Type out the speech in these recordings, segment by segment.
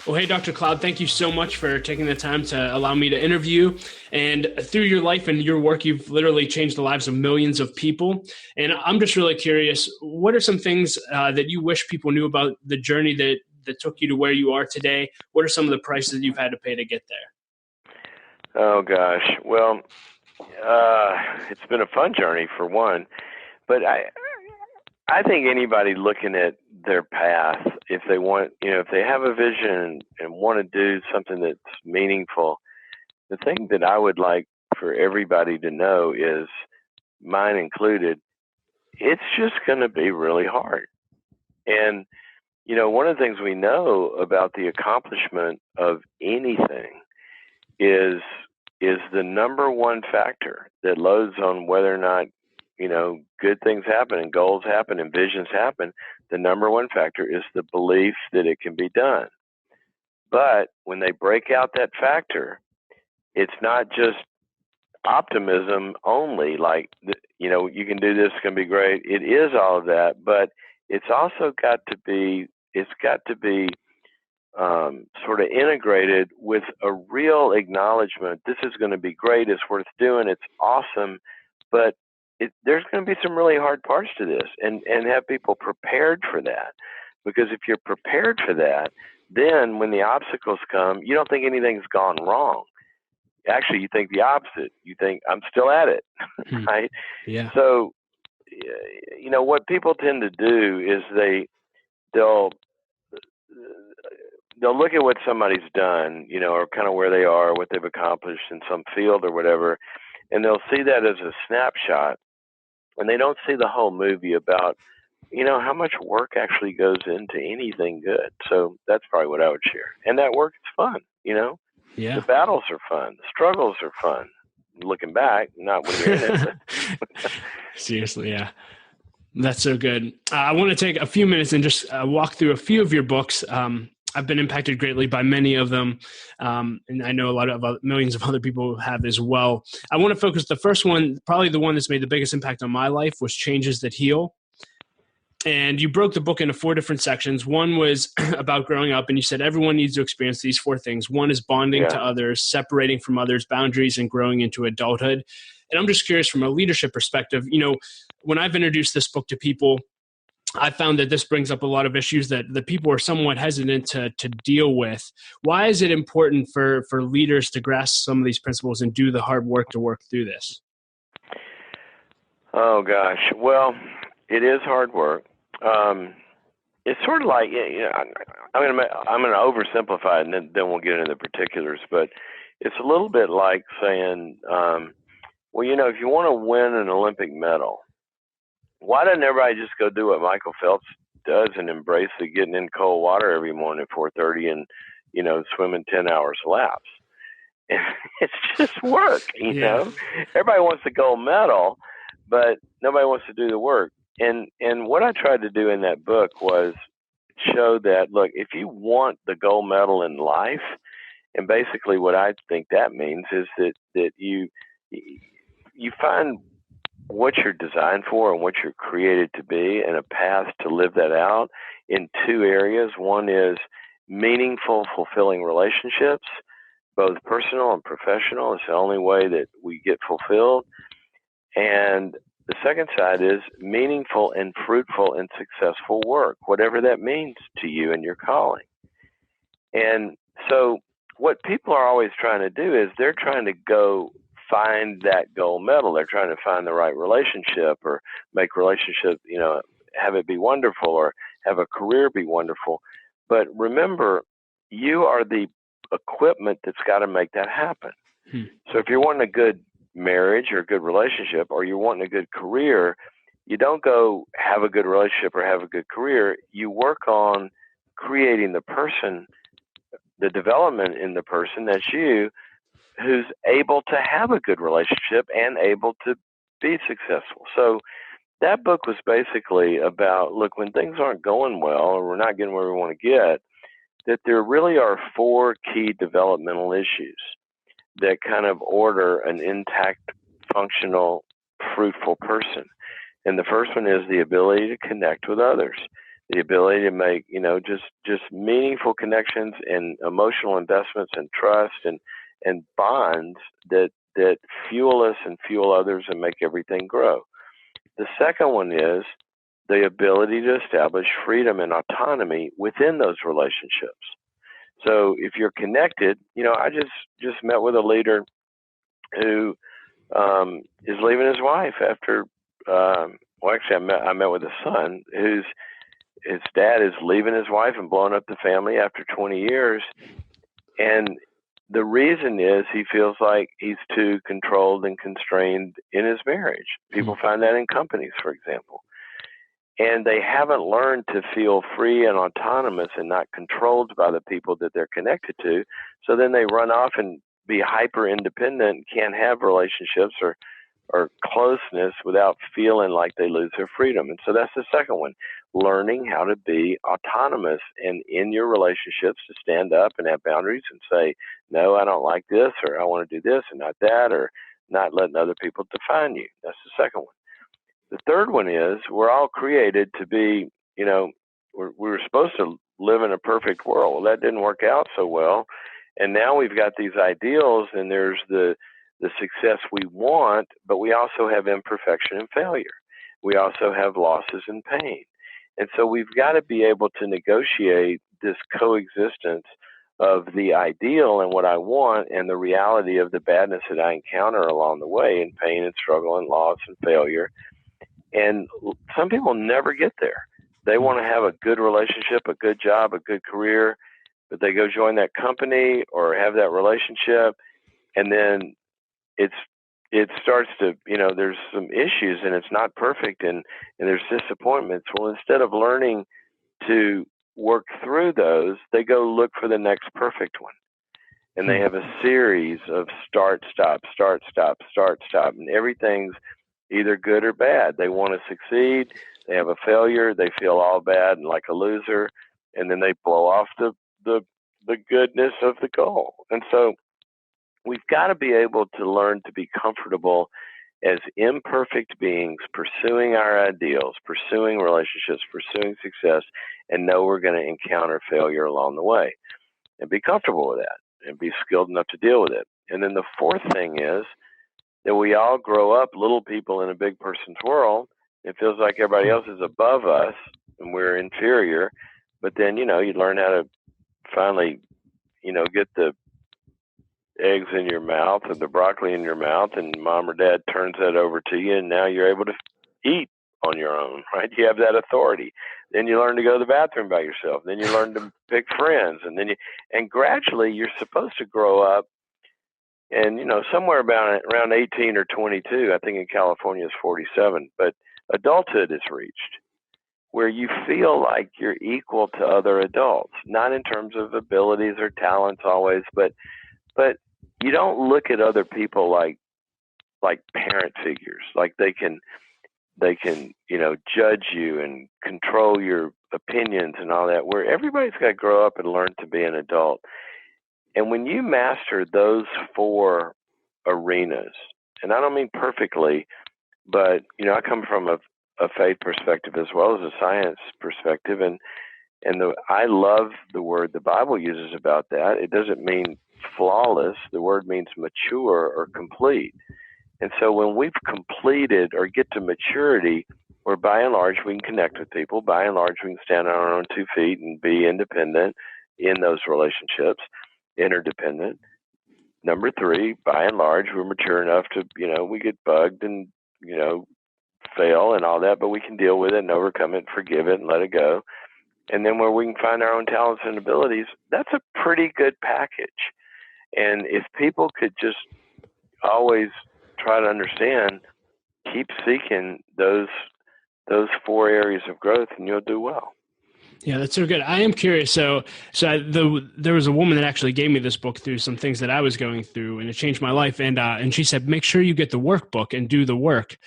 Well, hey, Dr. Cloud, thank you so much for taking the time to allow me to interview. And through your life and your work, you've literally changed the lives of millions of people. And I'm just really curious, what are some things that you wish people knew about the journey that took you to where you are today? What are some of the prices that you've had to pay to get there? Oh gosh. Well, it's been a fun journey for one, but I think anybody looking at their path, if they want, if they have a vision and want to do something that's meaningful, the thing that I would like for everybody to know is, mine included, it's just going to be really hard. And one of the things we know about the accomplishment of anything is the number one factor that loads on whether or not good things happen and goals happen and visions happen. The number one factor is the belief that it can be done. But when they break out that factor, it's not just optimism only, like, you can do this, it's going to be great. It is all of that, but it's also got to be sort of integrated with a real acknowledgement. This is going to be great. It's worth doing. It's awesome. But there's going to be some really hard parts to this, and have people prepared for that. Because if you're prepared for that, then when the obstacles come, you don't think anything's gone wrong. Actually, you think the opposite. You think, I'm still at it, right? Yeah. So, what people tend to do is they'll look at what somebody's done, or kind of where they are, what they've accomplished in some field or whatever, and they'll see that as a snapshot, and they don't see the whole movie about, how much work actually goes into anything good. So that's probably what I would share. And that work is fun, Yeah. The battles are fun. The struggles are fun. Looking back, not when you're in it. Seriously, yeah. That's so good. I want to take a few minutes and just walk through a few of your books. I've been impacted greatly by many of them, and I know a lot of millions of other people have as well. I want to focus. The first one, probably the one that's made the biggest impact on my life, was Changes That Heal. And you broke the book into 4 different sections. One was about growing up, and you said everyone needs to experience these 4 things. One is bonding to others, separating from others' boundaries, and growing into adulthood. And I'm just curious, from a leadership perspective, when I've introduced this book to people, I found that this brings up a lot of issues that the people are somewhat hesitant to deal with. Why is it important for leaders to grasp some of these principles and do the hard work to work through this? Oh gosh, well, it is hard work. It's sort of like, I'm going to oversimplify it, and then we'll get into the particulars. But it's a little bit like saying, if you want to win an Olympic medal, why doesn't everybody just go do what Michael Phelps does and embrace the getting in cold water every morning at 4:30 and swimming 10 hours laps? It's just work, know. Everybody wants the gold medal, but nobody wants to do the work. And what I tried to do in that book was show that, look, if you want the gold medal in life, and basically what I think that means is that you find what you're designed for and what you're created to be, and a path to live that out in 2 areas. One is meaningful, fulfilling relationships, both personal and professional. It's the only way that we get fulfilled. And the second side is meaningful and fruitful and successful work, whatever that means to you and your calling. And so what people are always trying to do is they're trying to go find that gold medal. They're trying to find the right relationship, or make relationships, have it be wonderful, or have a career be wonderful. But remember, you are the equipment that's got to make that happen. So if you're wanting a good marriage or a good relationship, or you're wanting a good career, you don't go have a good relationship or have a good career. You work on creating the person, the development in the person, that's you, who's able to have a good relationship and able to be successful. So that book was basically about, look, when things aren't going well, or we're not getting where we want to get, that there really are 4 key developmental issues that kind of order an intact, functional, fruitful person. And the first one is the ability to connect with others. the ability to make, just meaningful connections and emotional investments and trust and bonds that fuel us and fuel others and make everything grow. The second one is the ability to establish freedom and autonomy within those relationships. So if you're connected, I just met with a leader who is leaving his wife after, actually I met with a son his dad is leaving his wife and blowing up the family after 20 years. And the reason is he feels like he's too controlled and constrained in his marriage. People find that in companies, for example. And they haven't learned to feel free and autonomous and not controlled by the people that they're connected to. So then they run off and be hyper independent, can't have relationships or closeness without feeling like they lose their freedom. And so that's the second one, learning how to be autonomous and in your relationships to stand up and have boundaries and say, no, I don't like this, or I want to do this and not that, or not letting other people define you. That's the second one. The third one is we're all created to be, we were supposed to live in a perfect world. Well, that didn't work out so well. And now we've got these ideals, and there's the success we want, but we also have imperfection and failure. We also have losses and pain. And so we've got to be able to negotiate this coexistence of the ideal and what I want and the reality of the badness that I encounter along the way, and pain and struggle and loss and failure. And some people never get there. They want to have a good relationship, a good job, a good career, but they go join that company or have that relationship, and then it starts to, there's some issues and it's not perfect and there's disappointments. Well, instead of learning to work through those, they go look for the next perfect one. And they have a series of start, stop, and everything's either good or bad. They want to succeed. They have a failure. They feel all bad and like a loser. And then they blow off the goodness of the goal. And so we've got to be able to learn to be comfortable as imperfect beings, pursuing our ideals, pursuing relationships, pursuing success, and know we're going to encounter failure along the way, and be comfortable with that and be skilled enough to deal with it. And then the fourth thing is that we all grow up little people in a big person's world. It feels like everybody else is above us and we're inferior. But then, you learn how to finally, get the eggs in your mouth or the broccoli in your mouth, and mom or dad turns that over to you, and now you're able to eat on your own, right? You have that authority. Then you learn to go to the bathroom by yourself. Then you learn to pick friends, and gradually you're supposed to grow up. And, somewhere around 18 or 22, I think in California it's 47, but adulthood is reached where you feel like you're equal to other adults, not in terms of abilities or talents always, but you don't look at other people like parent figures, like they can judge you and control your opinions and all that, where everybody's got to grow up and learn to be an adult. And when you master those four arenas, and I don't mean perfectly, but, I come from a faith perspective as well as a science perspective. And I love the word the Bible uses about that. It doesn't mean flawless. The word means mature or complete. And so when we've completed or get to maturity, where by and large we can connect with people, by and large we can stand on our own 2 feet and be independent in those relationships, interdependent. Number 3, by and large, we're mature enough to, we get bugged and, fail and all that, but we can deal with it and overcome it, forgive it and let it go. And then where we can find our own talents and abilities, that's a pretty good package. And if people could just always try to understand, keep seeking those 4 areas of growth, and you'll do well. Yeah, that's so good. I am curious. So there was a woman that actually gave me this book through some things that I was going through, and it changed my life. And she said, make sure you get the workbook and do the work.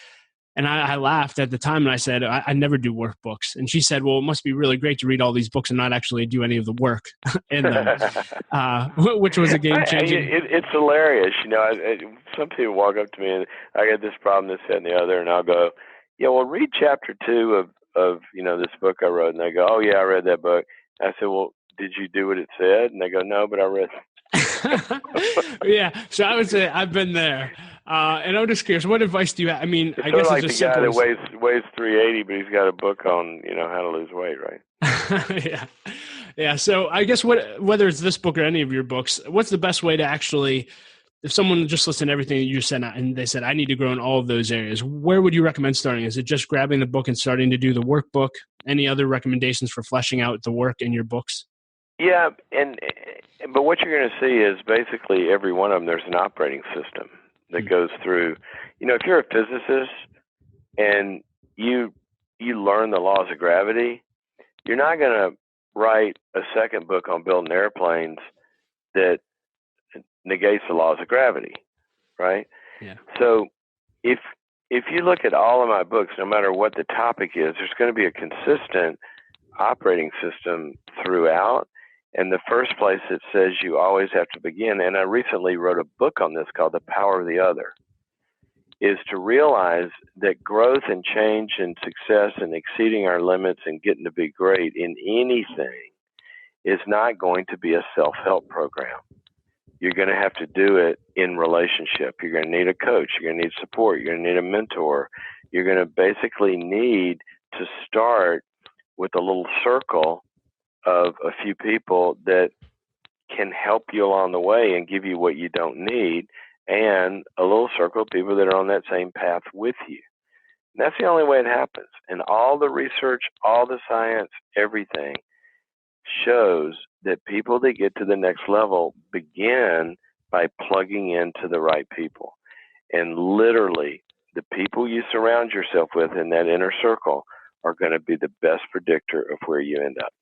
And I laughed at the time, and I said, I never do workbooks. And she said, well, it must be really great to read all these books and not actually do any of the work in them, which was a game-changing. It's hilarious. Some people walk up to me, and I got this problem, this, that, and the other, and I'll go, yeah, well, read chapter 2 of this book I wrote, and they go, "Oh yeah, I read that book." I said, "Well, did you do what it said?" And they go, "No, but I read it." Yeah. So I would say I've been there. And I'm just curious, what advice do you have? I mean, It's I sort of guess it's like the just guy simple that as, weighs 380, but he's got a book on how to lose weight, right? yeah. Yeah. So I guess whether it's this book or any of your books, what's the best way to actually, if someone just listened to everything that you said and they said, I need to grow in all of those areas, where would you recommend starting? Is it just grabbing the book and starting to do the workbook? Any other recommendations for fleshing out the work in your books? Yeah, but what you're going to see is basically every one of them, there's an operating system that goes through. If you're a physicist and you learn the laws of gravity, you're not going to write a second book on building airplanes that negates the laws of gravity, right? Yeah. So if you look at all of my books, no matter what the topic is, there's going to be a consistent operating system throughout. And the first place it says you always have to begin, and I recently wrote a book on this called The Power of the Other, is to realize that growth and change and success and exceeding our limits and getting to be great in anything is not going to be a self-help program. You're going to have to do it in relationship. You're going to need a coach. You're going to need support. You're going to need a mentor. You're going to basically need to start with a little circle of a few people that can help you along the way and give you what you don't need, and a little circle of people that are on that same path with you. And that's the only way it happens. And all the research, all the science, everything shows that people that get to the next level begin by plugging into the right people. And literally, the people you surround yourself with in that inner circle are going to be the best predictor of where you end up.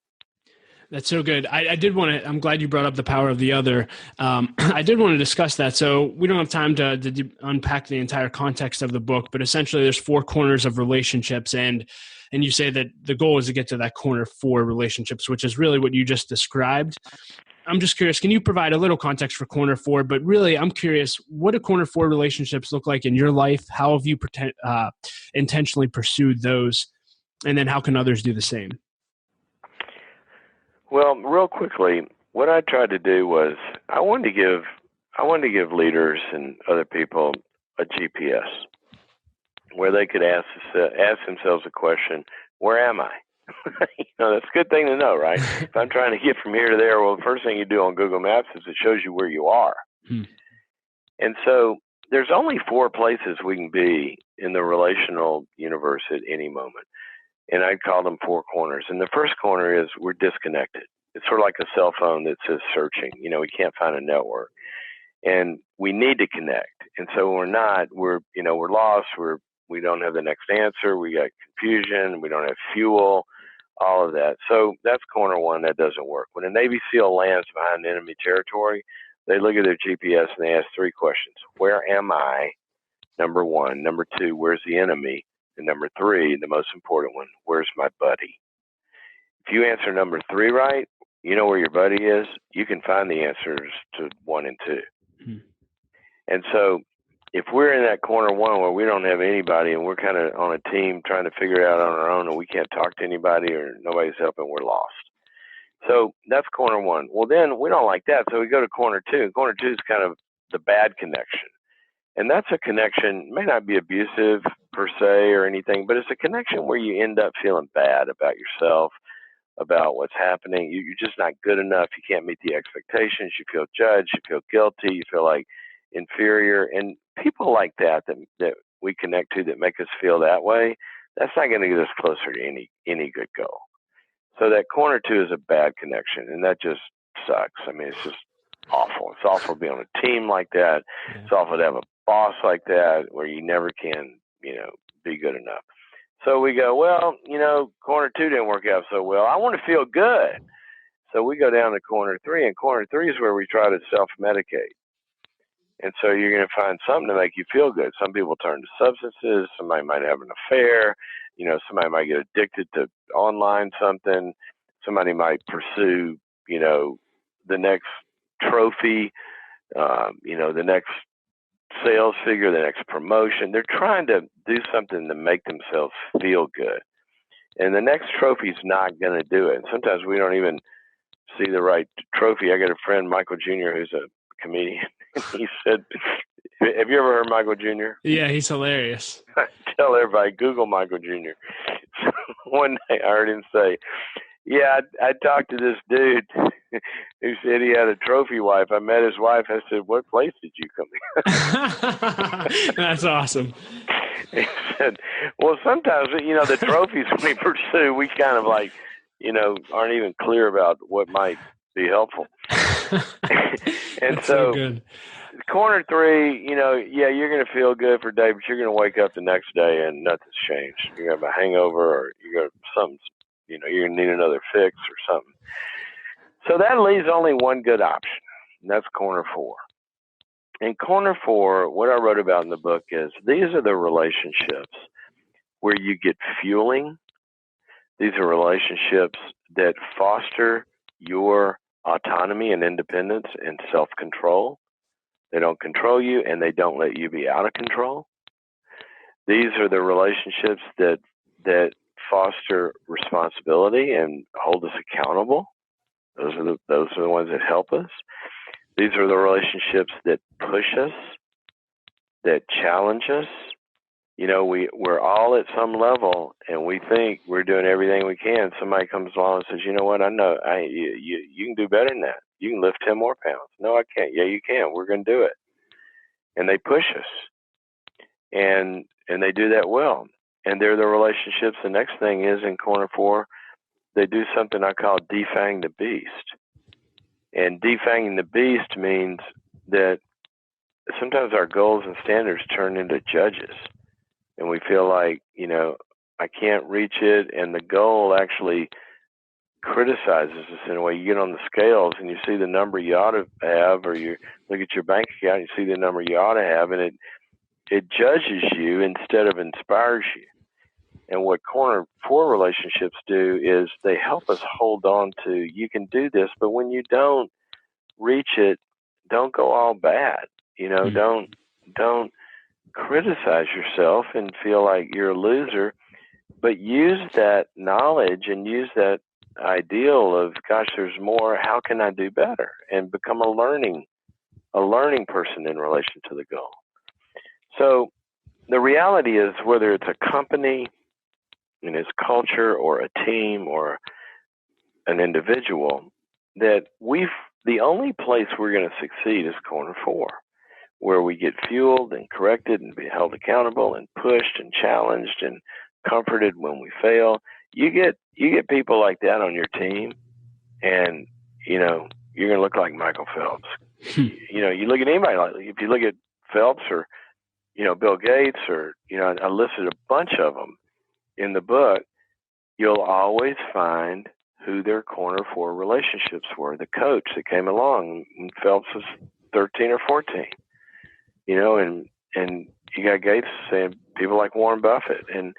That's so good. I did want to, I'm glad you brought up The Power of the Other. I did want to discuss that. So we don't have time to unpack the entire context of the book, but essentially there's 4 corners of relationships. And you say that the goal is to get to that corner 4 relationships, which is really what you just described. I'm just curious, can you provide a little context for corner 4? But really, I'm curious, what do corner 4 relationships look like in your life? How have you intentionally pursued those? And then how can others do the same? Well, real quickly, what I tried to do was I wanted to give leaders and other people a GPS where they could ask themselves a question: where am I? That's a good thing to know, right? If I'm trying to get from here to there, well, the first thing you do on Google Maps is it shows you where you are. And so there's only 4 places we can be in the relational universe at any moment. And I'd call them 4 corners. And the first corner is we're disconnected. It's sort of like a cell phone that says searching. We can't find a network. And we need to connect. And so when we're not, we're lost. We don't have the next answer. We got confusion. We don't have fuel, all of that. So that's corner 1. That doesn't work. When a Navy SEAL lands behind enemy territory, they look at their GPS and they ask 3 questions. Where am I? Number 1. Number 2, where's the enemy? And number 3, the most important one, where's my buddy? If you answer number 3 right, you know where your buddy is, you can find the answers to 1 and 2. And so if we're in that corner 1 where we don't have anybody and we're kind of on a team trying to figure it out on our own and we can't talk to anybody or nobody's helping, we're lost. So that's corner 1. Well, then we don't like that, so we go to corner 2. Corner 2 is kind of the bad connection. And that's a connection, may not be abusive per se or anything, but it's a connection where you end up feeling bad about yourself, about what's happening. You're just not good enough. You can't meet the expectations. You feel judged. You feel guilty. You feel like inferior. And people like that we connect to that make us feel that way, that's not going to get us closer to any good goal. So that corner 2 is a bad connection, and that just sucks. I mean, it's just awful. It's awful to be on a team like that. Yeah. It's awful to have a boss like that where you never can, be good enough. So we go, well, corner 2 didn't work out so well. I want to feel good. So we go down to corner 3, and corner 3 is where we try to self-medicate. And so you're going to find something to make you feel good. Some people turn to substances. Somebody might have an affair. Somebody might get addicted to online something. Somebody might pursue, the next trophy, the next sales figure, the next promotion. They're trying to do something to make themselves feel good. And the next trophy's not going to do it. And sometimes we don't even see the right trophy. I got a friend, Michael Jr., who's a comedian. He said, have you ever heard Michael Jr.? Yeah, he's hilarious. I tell everybody, Google Michael Jr. So one day I heard him say, yeah, I talked to this dude who said he had a trophy wife. I met his wife. I said, what place did you come in? That's awesome. He said, well, sometimes, the trophies we pursue, we kind of like, aren't even clear about what might be helpful. And so good. Corner 3, you're going to feel good for a day, but you're going to wake up the next day and nothing's changed. You're going to have a hangover, or you got something, you're going to need another fix or something. So that leaves only one good option, and that's Corner 4. In Corner 4, what I wrote about in the book is these are the relationships where you get fueling. These are relationships that foster your autonomy and independence and self-control. They don't control you, and they don't let you be out of control. These are the relationships that foster responsibility and hold us accountable. Those are the ones that help us. These are the relationships that push us, that challenge us. We're all at some level, and we think we're doing everything we can. Somebody comes along and says, you know what, I know you can do better than that. You can lift 10 more pounds. No, I can't. Yeah, you can. We're going to do it. And they push us, and they do that well. And they're the relationships. The next thing is in Corner 4, they do something I call defang the beast. And defanging the beast means that sometimes our goals and standards turn into judges. And we feel like, I can't reach it. And the goal actually criticizes us in a way. You get on the scales and you see the number you ought to have, or you look at your bank account and you see the number you ought to have, and it judges you instead of inspires you. And what Corner 4 relationships do is they help us hold on to, you can do this, but when you don't reach it, don't go all bad. Don't criticize yourself and feel like you're a loser, but use that knowledge and use that ideal of, gosh, there's more, how can I do better? And become a learning person in relation to the goal. So the reality is, whether it's a company and its culture, or a team, or an individual, that the only place we're going to succeed is Corner 4, where we get fueled and corrected and be held accountable and pushed and challenged and comforted when we fail. You get people like that on your team, and you're going to look like Michael Phelps. You look at anybody, like, if you look at Phelps or Bill Gates, or I listed a bunch of them in the book, you'll always find who their Corner 4 relationships were. The coach that came along when Phelps was 13 or 14, and you got Gates saying people like Warren Buffett, and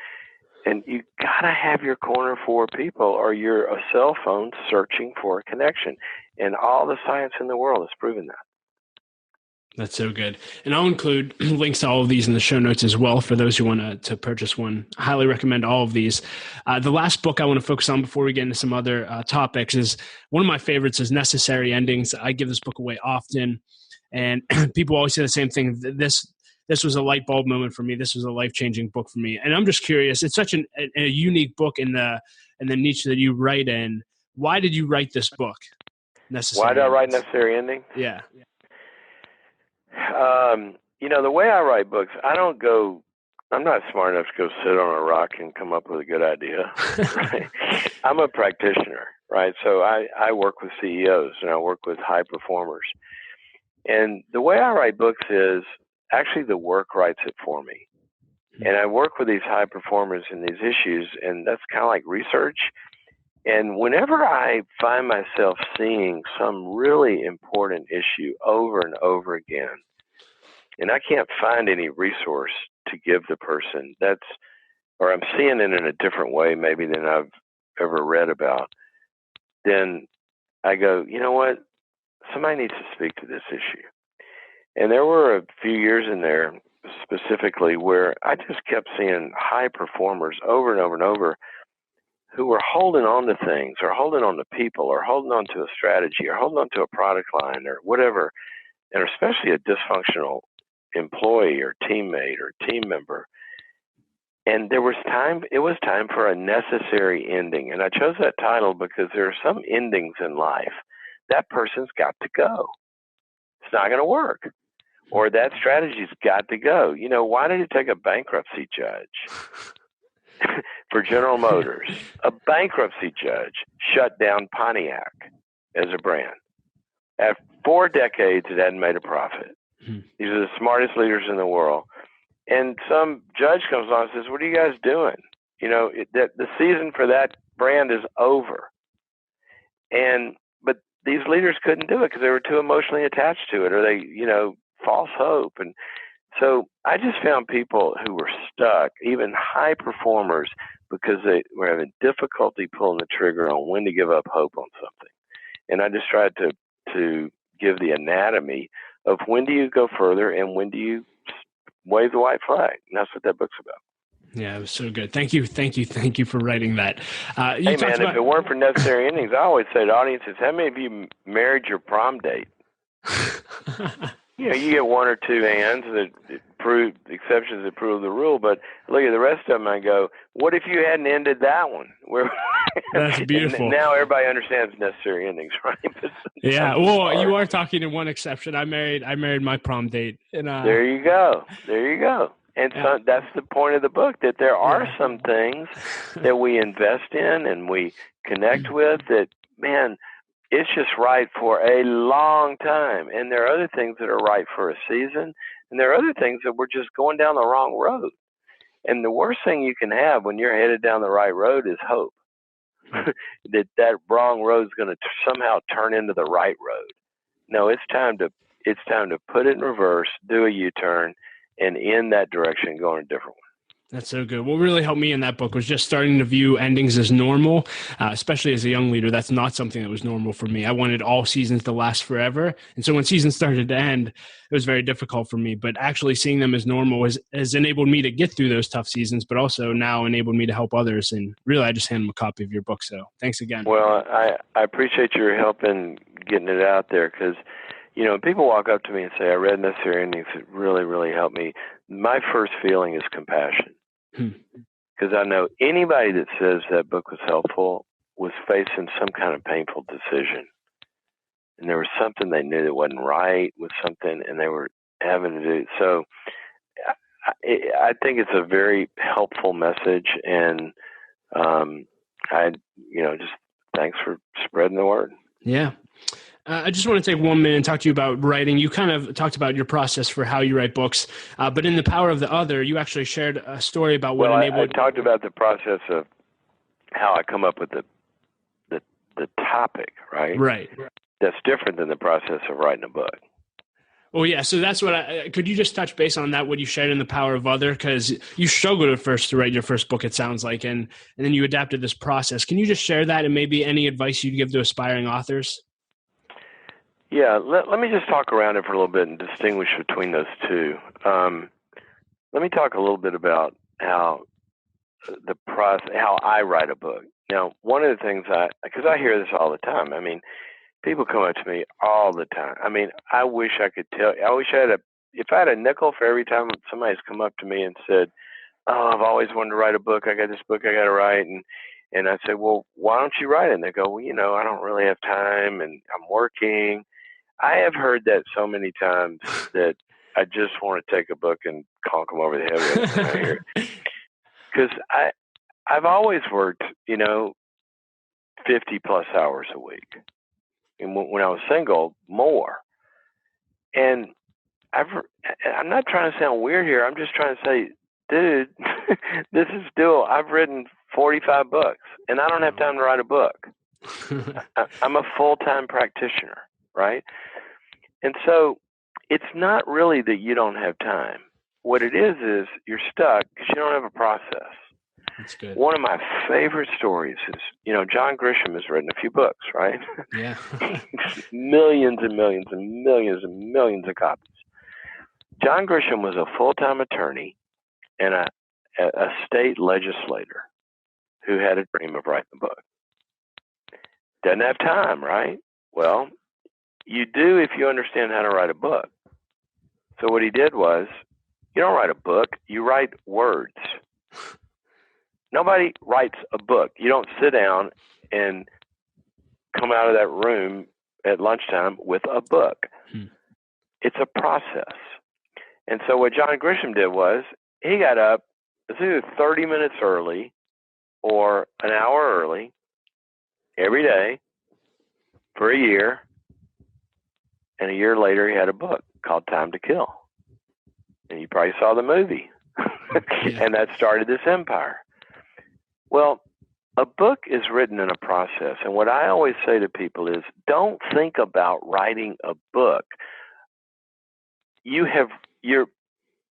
you gotta have your Corner 4 people, or you're a cell phone searching for a connection. And all the science in the world has proven that. That's so good. And I'll include links to all of these in the show notes as well for those who want to purchase one. I highly recommend all of these. The last book I want to focus on before we get into some other topics is one of my favorites is Necessary Endings. I give this book away often, and people always say the same thing. This was a light bulb moment for me. This was a life-changing book for me. And I'm just curious, it's such a unique book in the niche that you write in. Why did you write this book? Why did I write Necessary Endings? Yeah. The way I write books, I'm not smart enough to go sit on a rock and come up with a good idea. Right? I'm a practitioner, right? So I work with CEOs and I work with high performers. And the way I write books is actually the work writes it for me. And I work with these high performers in these issues, and that's kind of like research. And whenever I find myself seeing some really important issue over and over again, and I can't find any resource to give the person, or I'm seeing it in a different way maybe than I've ever read about, then I go, you know what? Somebody needs to speak to this issue. And there were a few years in there specifically where I just kept seeing high performers over and over and over who were holding on to things or holding on to people or holding on to a strategy or holding on to a product line or whatever, and especially a dysfunctional employee or teammate or team member. And it was time for a necessary ending. And I chose that title because there are some endings in life. That person's got to go. It's not going to work. Or that strategy's got to go. You know, why did it take a bankruptcy judge for General Motors? A bankruptcy judge shut down Pontiac as a brand. After 4 decades, it hadn't made a profit. These are the smartest leaders in the world. And some judge comes along and says, what are you guys doing? You know, the season for that brand is over. But these leaders couldn't do it because they were too emotionally attached to it, or they, false hope. And so I just found people who were stuck, even high performers, because they were having difficulty pulling the trigger on when to give up hope on something. And I just tried to give the anatomy of when do you go further and when do you wave the white flag. And that's what that book's about. Yeah, it was so good. Thank you for writing that. Hey, man, if it weren't for necessary endings, I always say to audiences, how many of you married your prom date? You get 1 or 2 hands that prove exceptions that prove the rule, but look at the rest of them and go, what if you hadn't ended that one? That's beautiful. Now everybody understands necessary endings, right? Yeah, well, you are talking to one exception. I married my prom date. And, there you go. And so that's the point of the book, that there are some things that we invest in and we connect with that, man, it's just right for a long time. And there are other things that are right for a season. And there are other things that we're just going down the wrong road. And the worst thing you can have when you're headed down the right road is hope that wrong road is going to somehow turn into the right road. No, it's time to put it in reverse, do a U-turn, and in that direction, go in a different one. That's so good. What really helped me in that book was just starting to view endings as normal, especially as a young leader. That's not something that was normal for me. I wanted all seasons to last forever. And so when seasons started to end, it was very difficult for me. But actually seeing them as normal has enabled me to get through those tough seasons, but also now enabled me to help others. And really, I just hand them a copy of your book. So thanks again. Well, I appreciate your help in getting it out there because, when people walk up to me and say, I read Necessary Endings, it really, really helped me. My first feeling is compassion. Because I know anybody that says that book was helpful was facing some kind of painful decision. And there was something they knew that wasn't right with something, and they were having to do. So I think it's a very helpful message. And just thanks for spreading the word. Yeah. I just want to take 1 minute and talk to you about writing. You kind of talked about your process for how you write books, but in The Power of the Other, you actually shared a story about what enabled. I talked about the process of how I come up with the topic, right? Right. That's different than the process of writing a book. Well, yeah. So that's what could you just touch base on that, what you shared in The Power of Other? Because you struggled at first to write your first book, it sounds like, and then you adapted this process. Can you just share that and maybe any advice you'd give to aspiring authors? Yeah, let me just talk around it for a little bit and distinguish between those two. Let me talk a little bit about how I write a book. Now, one of the things because I hear this all the time. I mean, people come up to me all the time. I mean, I wish I could tell. I wish if I had a nickel for every time somebody's come up to me and said, "Oh, I've always wanted to write a book. I got this book I got to write," and I said, "Well, why don't you write it?" And they go, "Well, I don't really have time, and I'm working." I have heard that so many times that I just want to take a book and conk them over the head with it when I hear it. Because I've always worked, 50 plus hours a week. And when I was single, more. And I'm not trying to sound weird here. I'm just trying to say, dude, this is still, I've written 45 books and I don't have time to write a book. I'm a full-time practitioner, right? And so it's not really that you don't have time. What it is you're stuck because you don't have a process. That's good. One of my favorite stories is, John Grisham has written a few books, right? Yeah. Millions and millions and millions and millions of copies. John Grisham was a full-time attorney and a state legislator. who had a dream of writing a book. Doesn't have time, right? Well, you do if you understand how to write a book. So what he did was, you don't write a book, you write words. Nobody writes a book. You don't sit down and come out of that room at lunchtime with a book. It's a process. And so what John Grisham did was, he got up, let's do 30 minutes early or an hour early every day for a year. And a year later, he had a book called Time to Kill. And you probably saw the movie. Yeah. And that started this empire. Well, a book is written in a process. And what I always say to people is, don't think about writing a book.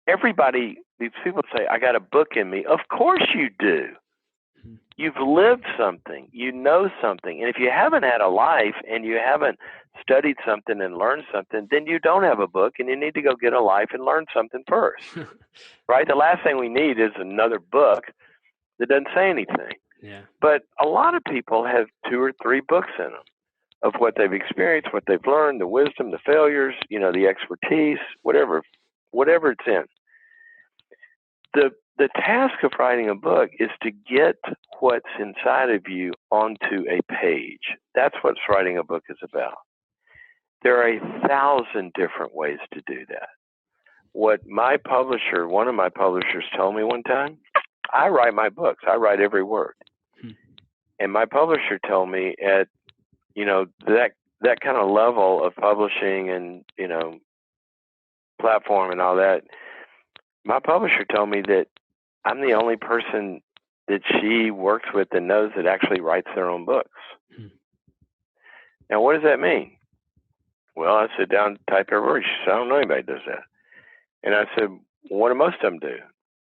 Everybody, these people say, I got a book in me. Of course you do. You've lived something, you know something. And if you haven't had a life and you haven't studied something and learned something, then you don't have a book, and you need to go get a life and learn something first. Right? The last thing we need is another book that doesn't say anything. Yeah. But a lot of people have 2 or 3 books in them of what they've experienced, what they've learned, the wisdom, the failures, the expertise, whatever it's in. The task of writing a book is to get what's inside of you onto a page. That's what writing a book is about. There are 1,000 different ways to do that. What one of my publishers told me one time, I write my books. I write every word. And my publisher told me at, that kind of level of publishing and, platform and all that, my publisher told me that I'm the only person that she works with and knows that actually writes their own books. Now, what does that mean? Well, I sit down and type every word. She said, I don't know anybody that does that. And I said, what do most of them do?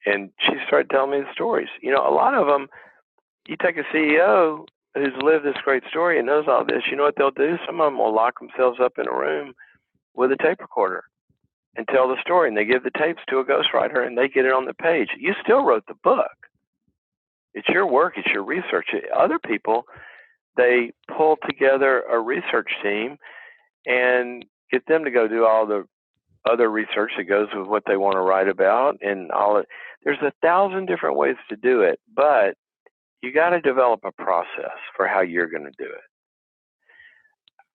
And she started telling me the stories. A lot of them, you take a CEO who's lived this great story and knows all this, you know what they'll do? Some of them will lock themselves up in a room with a tape recorder and tell the story, and they give the tapes to a ghostwriter, and they get it on the page. You still wrote the book. It's your work. It's your research. Other people, they pull together a research team and get them to go do all the other research that goes with what they want to write about, and all it. There's 1,000 different ways to do it, but you got to develop a process for how you're going to do it.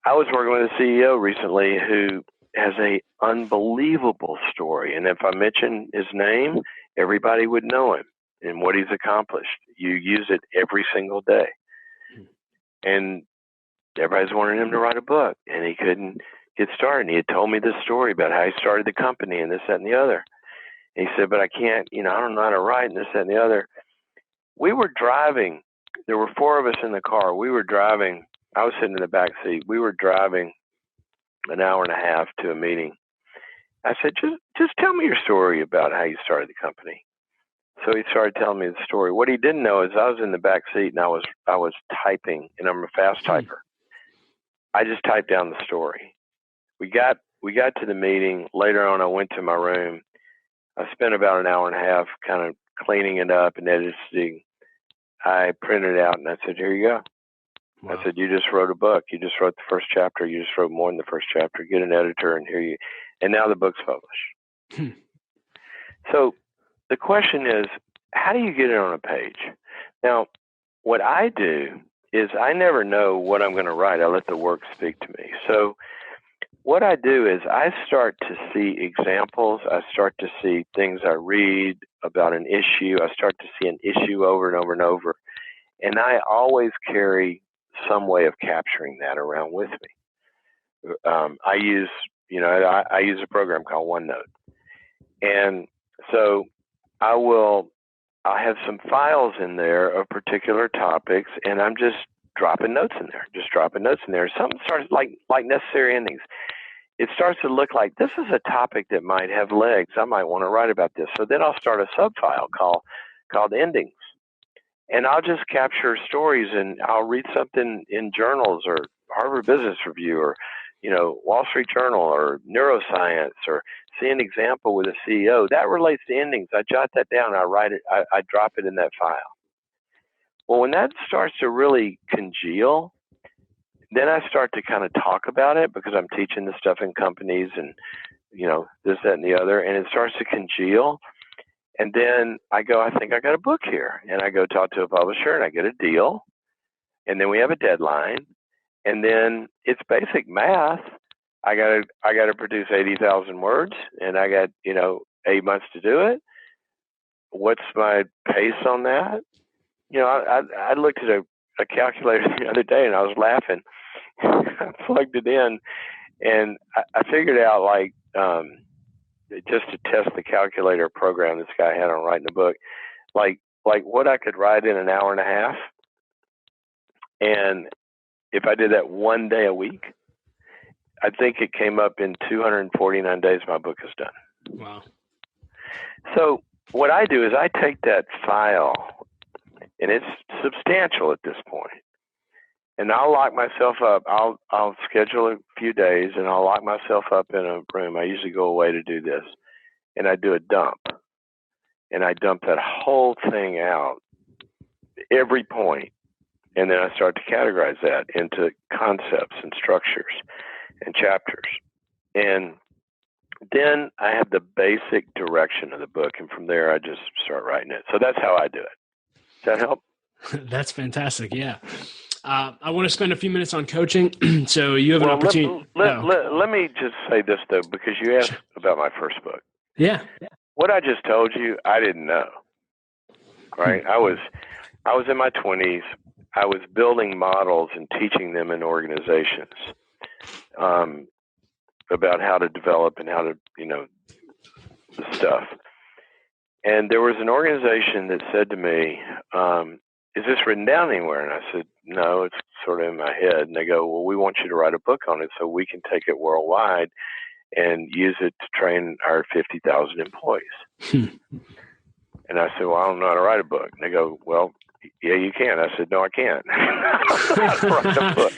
I was working with a CEO recently who has an unbelievable story. And if I mention his name, everybody would know him and what he's accomplished. You use it every single day. And everybody's wanting him to write a book, and he couldn't get started. And he had told me this story about how he started the company and this, that, and the other. And he said, but I can't, I don't know how to write and this, that, and the other. We were driving. There were 4 of us in the car. We were driving. I was sitting in the back seat. We were driving an hour and a half to a meeting. I said, just tell me your story about how you started the company. So he started telling me the story. What he didn't know is I was in the back seat and I was typing, and I'm a fast typer. I just typed down the story. We got to the meeting. Later on, I went to my room. I spent about an hour and a half kind of cleaning it up and editing. I printed it out and I said, here you go. Wow. I said, you just wrote a book. You just wrote the first chapter. You just wrote more than the first chapter. Get an editor and and now the book's published. So the question is, how do you get it on a page? Now, what I do is I never know what I'm going to write. I let the work speak to me. So what I do is I start to see examples. I start to see things I read about an issue. I start to see an issue over and over and over. And I always carry some way of capturing that around with me. I use a program called OneNote. And so I'll have some files in there of particular topics, and I'm just dropping notes in there. Something starts like necessary endings. It starts to look like this is a topic that might have legs. I might want to write about this. So then I'll start a subfile called endings. And I'll just capture stories, and I'll read something in journals or Harvard Business Review or, Wall Street Journal or neuroscience, or see an example with a CEO. That relates to endings. I jot that down. I write it. I drop it in that file. Well, when that starts to really congeal, then I start to kind of talk about it because I'm teaching this stuff in companies and, this, that, and the other, and it starts to congeal. And then I go, I think I got a book here. And I go talk to a publisher and I get a deal. And then we have a deadline. And then it's basic math. I got to produce 80,000 words and I got, 8 months to do it. What's my pace on that? I looked at a calculator the other day and I was laughing. I plugged it in and I figured out just to test the calculator program this guy had on writing a book, like what I could write in an hour and a half. And if I did that one day a week, I think it came up in 249 days, my book is done. Wow. So what I do is I take that file, and it's substantial at this point, and I'll lock myself up. I'll schedule a few days, and I'll lock myself up in a room. I usually go away to do this, and I do a dump, and I dump that whole thing out, every point, and then I start to categorize that into concepts and structures and chapters, and then I have the basic direction of the book, and from there I just start writing it. So that's how I do it. Does that help? That's fantastic. Yeah. I want to spend a few minutes on coaching. So you have an opportunity. Let me just say this, though, because you asked about my first book. Yeah. What I just told you, I didn't know. Right? I was in my 20s. I was building models and teaching them in organizations about how to develop and how to, the stuff. And there was an organization that said to me, is this written down anywhere? And I said, no, it's sort of in my head. And they go, well, we want you to write a book on it so we can take it worldwide and use it to train our 50,000 employees. And I said, well, I don't know how to write a book. And they go, well, yeah, you can. I said, no, I can't. Write a book.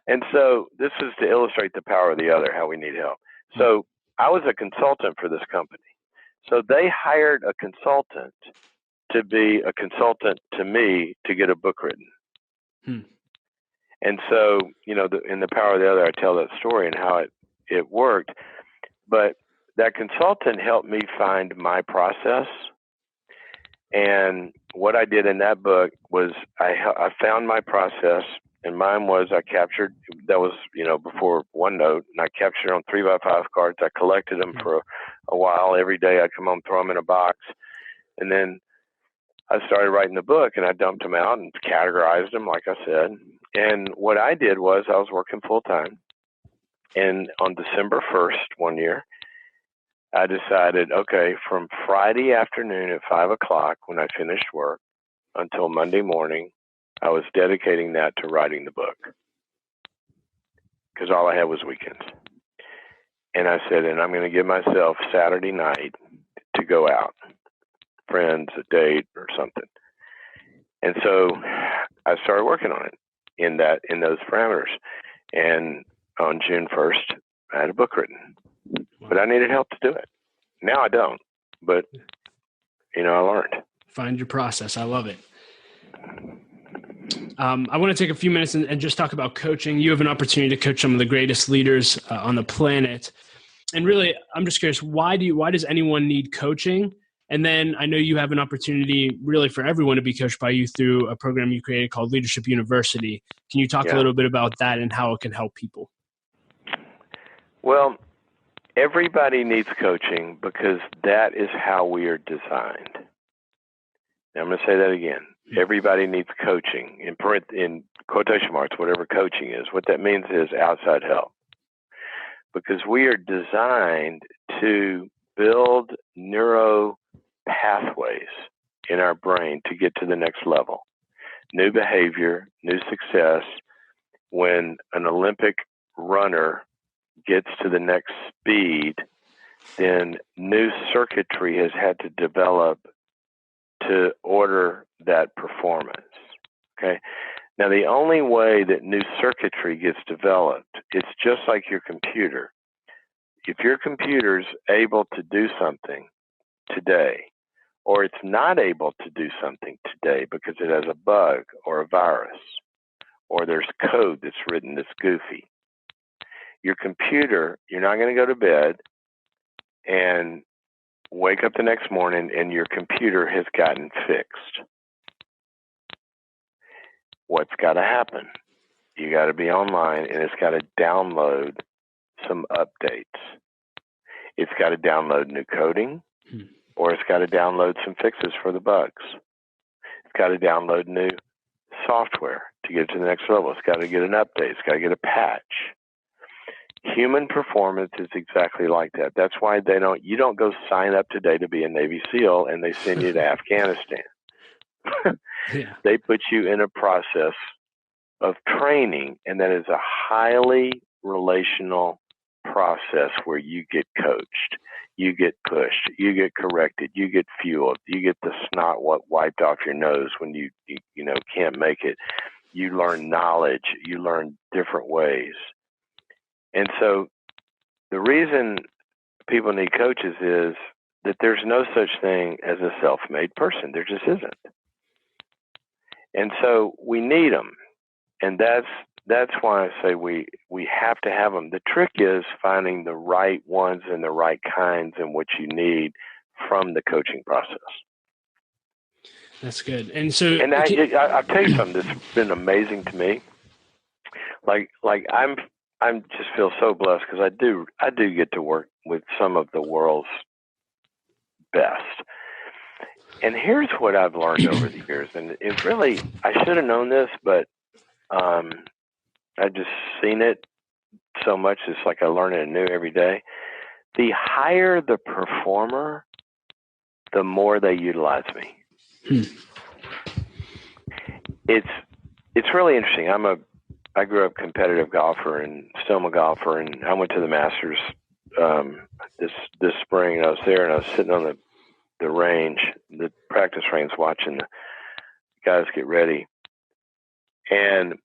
And so this is to illustrate the power of the other, how we need help. So I was a consultant for this company. So they hired a consultant to be a consultant to me to get a book written. And so, in the power of the other, I tell that story and how it worked. But that consultant helped me find my process. And what I did in that book was I found my process, and mine was I captured, that was, before OneNote, and I captured on 3x5 cards. I collected them for a while. Every day I'd come home, throw them in a box. And then I started writing the book, and I dumped them out and categorized them, like I said. And what I did was I was working full time. And on December 1st, one year, I decided, okay, from Friday afternoon at 5 o'clock when I finished work until Monday morning, I was dedicating that to writing the book because all I had was weekends. And I said, and I'm going to give myself Saturday night to go out, friends, a date or something. And so I started working on it in those parameters. And on June 1st, I had a book written. But I needed help to do it. Now I don't, but I learned. Find your process. I love it. I want to take a few minutes and just talk about coaching. You have an opportunity to coach some of the greatest leaders on the planet. And really, I'm just curious, why does anyone need coaching? And then I know you have an opportunity really for everyone to be coached by you through a program you created called Leadership University. Can you talk a little bit about that and how it can help people? Well, everybody needs coaching because that is how we are designed. Now, I'm going to say that again. Everybody needs coaching, in quotation marks, whatever coaching is. What that means is outside help. Because we are designed to build neuro pathways in our brain to get to the next level. New behavior, new success. When an Olympic runner gets to the next speed, then new circuitry has had to develop to order that performance. Okay. Now, the only way that new circuitry gets developed, it's just like your computer. If your computer's able to do something today, or it's not able to do something today because it has a bug or a virus, or there's code that's written that's goofy. Your computer, you're not going to go to bed and wake up the next morning and your computer has gotten fixed. What's got to happen? You got to be online, and it's got to download some updates. It's got to download new coding, or it's got to download some fixes for the bugs. It's got to download new software to get to the next level. It's got to get an update. It's got to get a patch. Human performance is exactly like that. That's why you don't go sign up today to be a Navy SEAL and they send you to Afghanistan. Yeah. They put you in a process of training, and that is a highly relational process where you get coached, you get pushed, you get corrected, you get fueled, you get the snot wiped off your nose when you can't make it. You learn knowledge, you learn different ways. And so the reason people need coaches is that there's no such thing as a self-made person. There just isn't. And so we need them. And that's why I say we have to have them. The trick is finding the right ones and the right kinds and what you need from the coaching process. That's good. And so, and I'll tell you something that's been amazing to me. Like I'm just feel so blessed because I do get to work with some of the world's best. And here's what I've learned over the years, and it really, I should have known this, but I've just seen it so much. It's like I learn it anew every day. The higher the performer, the more they utilize me. It's really interesting. I grew up competitive golfer and still am a golfer, and I went to the Masters this spring, and I was there, and I was sitting on the range, the practice range, watching the guys get ready. And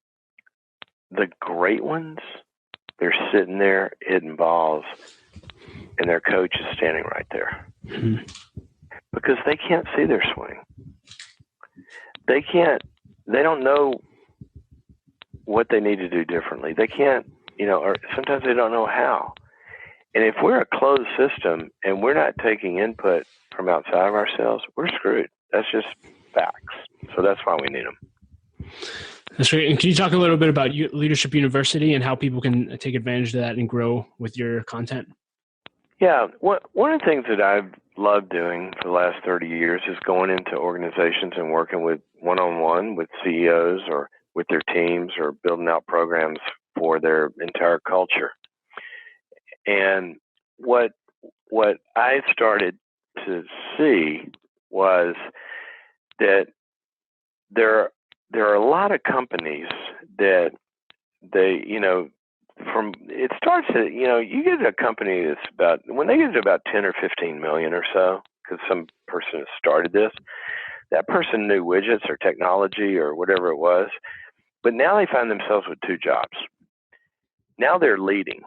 the great ones, they're sitting there hitting balls, and their coach is standing right there. Because they can't see their swing. They don't know what they need to do differently. They can't, or sometimes they don't know how. And if we're a closed system and we're not taking input from outside of ourselves, we're screwed. That's just facts. So that's why we need them. That's great. And can you talk a little bit about Leadership University and how people can take advantage of that and grow with your content? Yeah. One of the things that I've loved doing for the last 30 years is going into organizations and working with one-on-one with CEOs or with their teams or building out programs for their entire culture. And what I started to see was that there are a lot of companies that it starts at, you get a company that's when they get to about 10 or 15 million or so, because some person has started this, that person knew widgets or technology or whatever it was, but now they find themselves with two jobs. Now they're leading,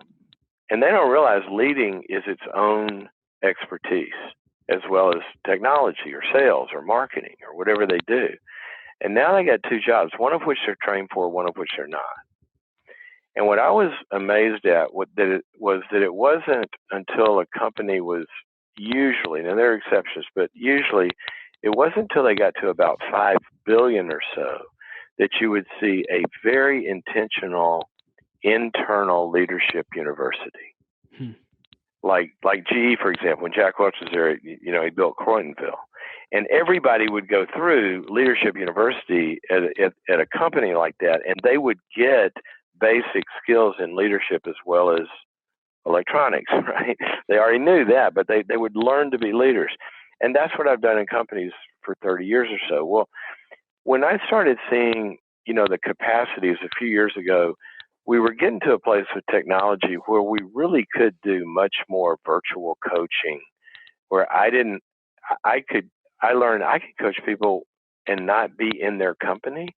and they don't realize leading is its own expertise as well as technology or sales or marketing or whatever they do. And now they got two jobs, one of which they're trained for, one of which they're not. And what I was amazed at was that it wasn't until a company was usually, now there are exceptions, but usually it wasn't until they got to about 5 billion or so that you would see a very intentional internal leadership university. Like GE, for example, when Jack Welch was there, he built Croydonville. And everybody would go through Leadership University at a company like that, and they would get basic skills in leadership as well as electronics, right? They already knew that, but they would learn to be leaders. And that's what I've done in companies for 30 years or so. Well, when I started seeing, the capacities a few years ago, we were getting to a place with technology where we really could do much more virtual coaching, where I learned I could coach people and not be in their company.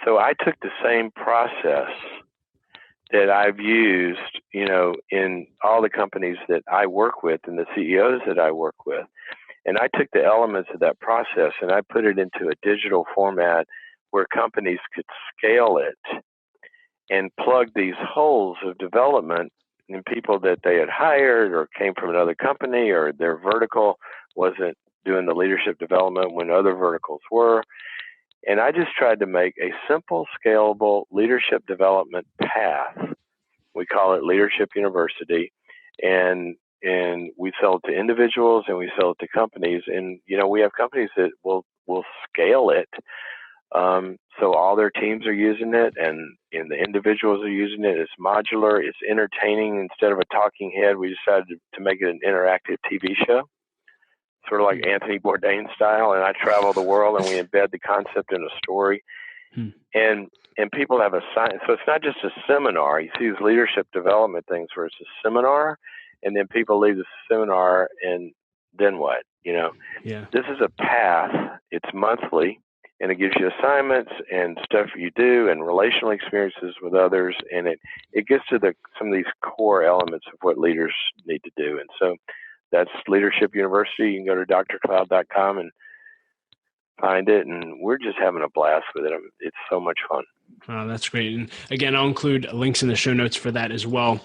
So I took the same process that I've used, in all the companies that I work with and the CEOs that I work with. And I took the elements of that process and I put it into a digital format where companies could scale it and plug these holes of development in people that they had hired or came from another company, or their vertical wasn't doing the leadership development when other verticals were. And I just tried to make a simple, scalable leadership development path. We call it Leadership University. And we sell it to individuals and we sell it to companies. And, we have companies that will scale it. So all their teams are using it, and the individuals are using it. It's modular. It's entertaining. Instead of a talking head, we decided to make it an interactive TV show, sort of like Anthony Bourdain style. And I travel the world, and we embed the concept in a story. And people have a sign. So it's not just a seminar. You see these leadership development things where it's a seminar, and then people leave the seminar, and then what? This is a path. It's monthly. And it gives you assignments and stuff you do and relational experiences with others. And it gets to some of these core elements of what leaders need to do. And so that's Leadership University. You can go to drcloud.com and find it. And we're just having a blast with it. It's so much fun. Oh, that's great. And again, I'll include links in the show notes for that as well.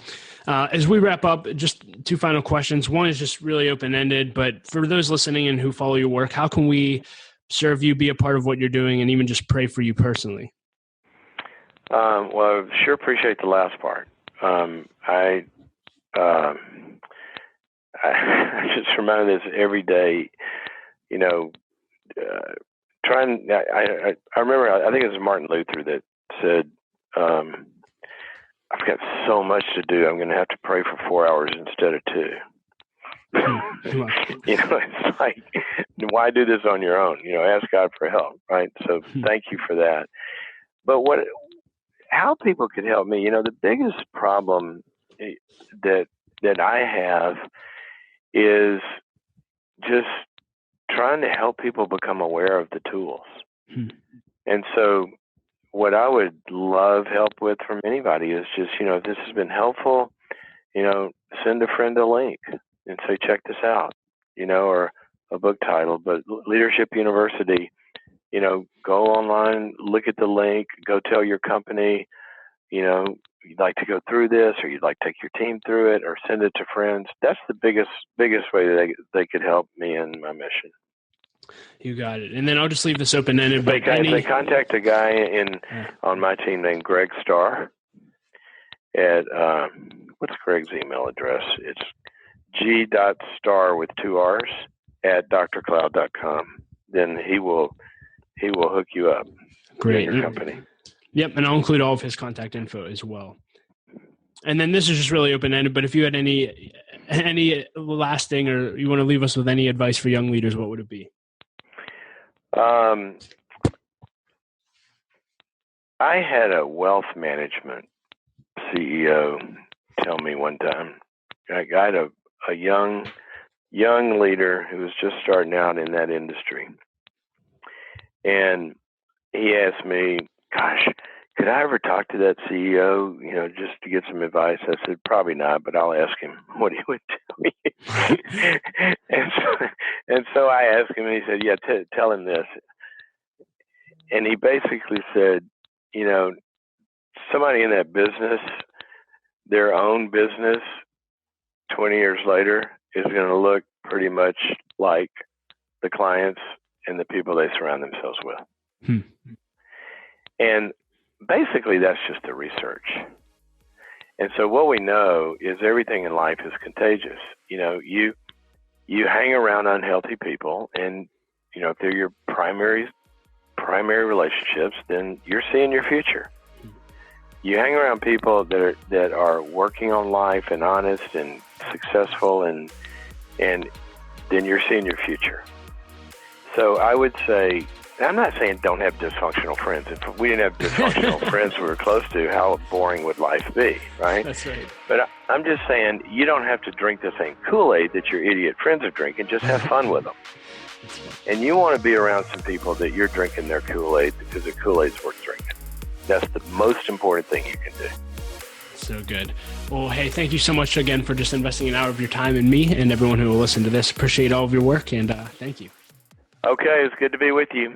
As we wrap up, just two final questions. One is just really open-ended, but for those listening and who follow your work, how can we serve you, be a part of what you're doing, and even just pray for you personally? Well, I sure appreciate the last part. I just remember this every day, I remember, I think it was Martin Luther that said, I've got so much to do, I'm going to have to pray for 4 hours instead of 2. It's like, why do this on your own? Ask God for help, right? So thank you for that. But how people could help me, the biggest problem that I have is just trying to help people become aware of the tools. And so what I would love help with from anybody is just, if this has been helpful, send a friend a link and say, check this out, or a book title. But Leadership University, go online, look at the link, go tell your company, you'd like to go through this, or you'd like to take your team through it, or send it to friends. That's the biggest way that they could help me in my mission. You got it. And then I'll just leave this open-ended. They contact a guy on my team named Greg Starr at, what's Greg's email address? It's g.star with 2 R's at drcloud.com. Then he will hook you up. Great. In your company. Yep. And I'll include all of his contact info as well. And then this is just really open-ended, but if you had any last thing, or you want to leave us with any advice for young leaders, what would it be? I had a wealth management CEO tell me one time, I got a young leader who was just starting out in that industry. And he asked me, gosh, could I ever talk to that CEO, just to get some advice? I said, probably not, but I'll ask him what he would tell me. and so I asked him, and he said, yeah, tell him this. And he basically said, somebody in that business, their own business, 20 years later is going to look pretty much like the clients and the people they surround themselves with. And basically that's just the research. And so what we know is everything in life is contagious. You hang around unhealthy people, and if they're your primary relationships, then you're seeing your future. You hang around people that are working on life and honest and successful, and then you're seeing your future. So I would say, I'm not saying don't have dysfunctional friends. If we didn't have dysfunctional friends we were close to, how boring would life be, right? That's right. But I'm just saying, you don't have to drink the same Kool-Aid that your idiot friends are drinking. Just have fun with them. And you want to be around some people that you're drinking their Kool-Aid, because the Kool-Aid's worth drinking. That's the most important thing you can do. So good. Well, hey, thank you so much again for just investing an hour of your time in me and everyone who will listen to this. Appreciate all of your work, and thank you. Okay, it's good to be with you.